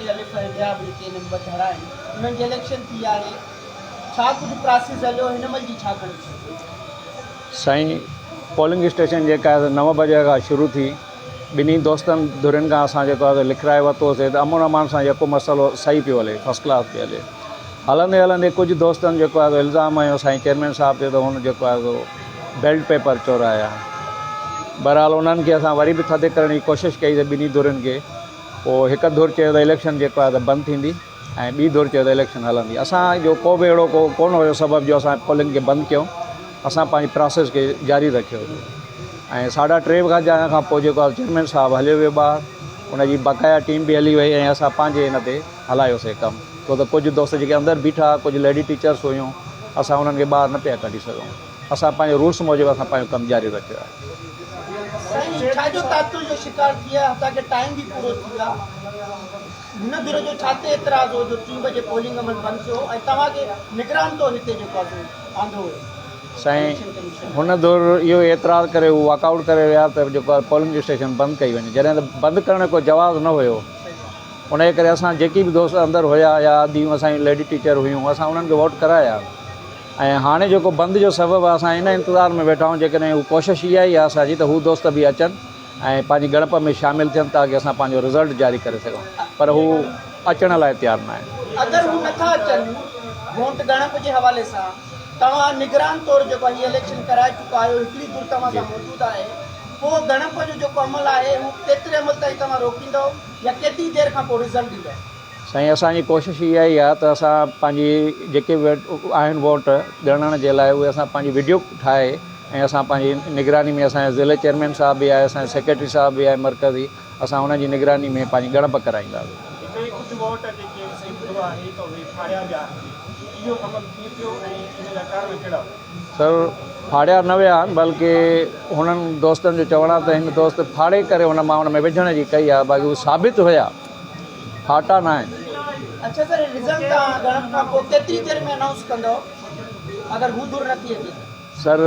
जेके अलिफ ऐं ॿिया बि जेके नंबर धड़ा आहिनि उन्हनि जी इलेक्शन थी आहे छा कुझु प्रोसेस हलियो हिन महिल जी छा खणी साईं पोलिंग स्टेशन जेका आहे 9 बजे खां शुरू थी ॿिन्ही दोस्तनि धुरियुनि खां असां जेको आहे लिखाए वरितोसीं त अमन अमान सां जेको मसइलो सही पियो हले फस्ट क्लास पियो हले हलंदे हलंदे कुझु दोस्तनि जेको आहे इल्ज़ाम आयो साईं चेयरमैन साहिब ते त हुन जेको आहे बेल्ट पेपर चोराया बहरहाल उन्हनि खे असां वरी बि थधे करण जी कोशिशि कई त ॿिन्ही धुरियुनि खे पोइ हिकु धुर चयो त इलेक्शन जेको आहे त बंदि थींदी ऐं ॿी धुर चयो त इलेक्शन हलंदी असांजो को बि अहिड़ो कोन हुयो सबबु जो असां पोलिंग खे बंदि कयूं असां पंहिंजी प्रोसेस खे जारी रखियो ऐं 3.5 खां पोइ जेको आहे चेयरमैन साहिबु हलियो वियो ॿाहिरि उनजी बक़ाया टीम बि हली वई ऐं असां पंहिंजे हिन ते हलायोसीं कमु छो त कुझु दोस्त जेके अंदरि बीठा कुझु लेडी टीचर्स हुयूं असां उन्हनि खे ॿाहिरि न पिया कढी सघूं असां पंहिंजे रूल्स मूजिबि असां पंहिंजो कमु जारी रखियो आहे छाजो तातुल जो शिकार थी आहे असांखे टाइम बि पूरो थी वियो हिन धुर जो छा ते एतिराज़ हो जो 3 बजे पोलिंग अमल बंदि थियो ऐं तव्हांखे निगरान तौरु हिते जेको आहे आंदो हुयो साईं हुन दौर इहो एतिराज़ करे हू वॉकआउट करे विया त जेको आहे पोलिंग स्टेशन बंदि कई वञे जॾहिं त बंदि करण जो कोई जवाबु न हुयो उनजे करे असां जेकी बि दोस्त अंदरि हुया या आदियूं असांजी लेडी टीचर हुयूं असां उन्हनि खे वोट कराया ऐं हाणे जेको बंदि जो सबबु आहे असां इन इंतज़ार में वेठा आहियूं जेकॾहिं हू कोशिशि इहा ई आहे असांजी त हू दोस्त बि अचनि ऐं पंहिंजी गणप में शामिलु थियनि ताकी असां पंहिंजो रिज़ल्ट जारी करे सघूं पर हू अचण लाइ तयारु न आहिनि अगरि हू नथा अचनि वोट गणप जे हवाले सां तव्हां निगरान तौरु जेको हीअ इलेक्शन कराए चुका आहियो हिकिड़ी धुर तव्हां सां मौजूदु आहे पोइ गणप जो जेको अमल आहे हू केतिरे अमल ताईं तव्हां रोकींदव या केतिरी देरि खां पोइ रिज़ल्ट ॾींदव साईं असांजी कोशिशि इहा ई आहे त असां पंहिंजी जेके आहिनि वोट ॻणण जे लाइ उहे असां पंहिंजी वीडियो ठाहे ऐं असां पंहिंजी निगरानी में असांजे ज़िले चेयरमैन साहिब बि आहे असांजे सेक्रेटरी साहिब बि आहे मरकज़ी असां हुनजी निगरानी में पंहिंजी ॻणप कराईंदासीं सर फाड़िया न विया आहिनि बल्कि हुननि दोस्तनि जो चवणु आहे त हिन दोस्त फाड़े करे हुन मां हुन में विझण जी कई आहे बाक़ी उहे साबित हुया फाटा न आहिनि अच्छा सर रिज़ल्ट तव्हां गणप खां पोइ केतिरी देरि में अनाउंस कंदव अगरि हू दूर नथी अचे सर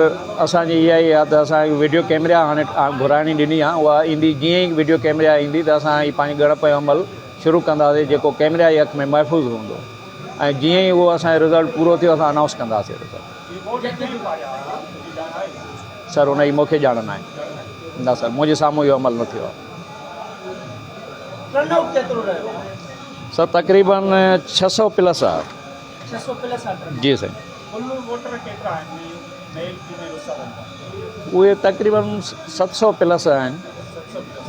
असांजी इहा ई आहे त असांखे वीडियो कैमरा हाणे घुराइणी ॾिनी आहे उहा ईंदी जीअं ई वीडियो कैमरा ईंदी त असां ई पंहिंजी गणप जो अमल शुरू कंदासीं जेको कैमरा जी अखि में महफ़ूज़ हूंदो ऐं जीअं ई उहो असांजो रिज़ल्ट पूरो थियो असां अनाउंस कंदासीं सर हुनजी मूंखे ॼाण न आहे न सर मुंहिंजे साम्हूं इहो अमल न थियो आहे सर तक़रीबन 600 प्लस आहे 600 प्लस आहे जी साईं उहे तक़रीबन 700 प्लस आहिनि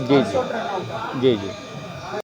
जी जी जी जी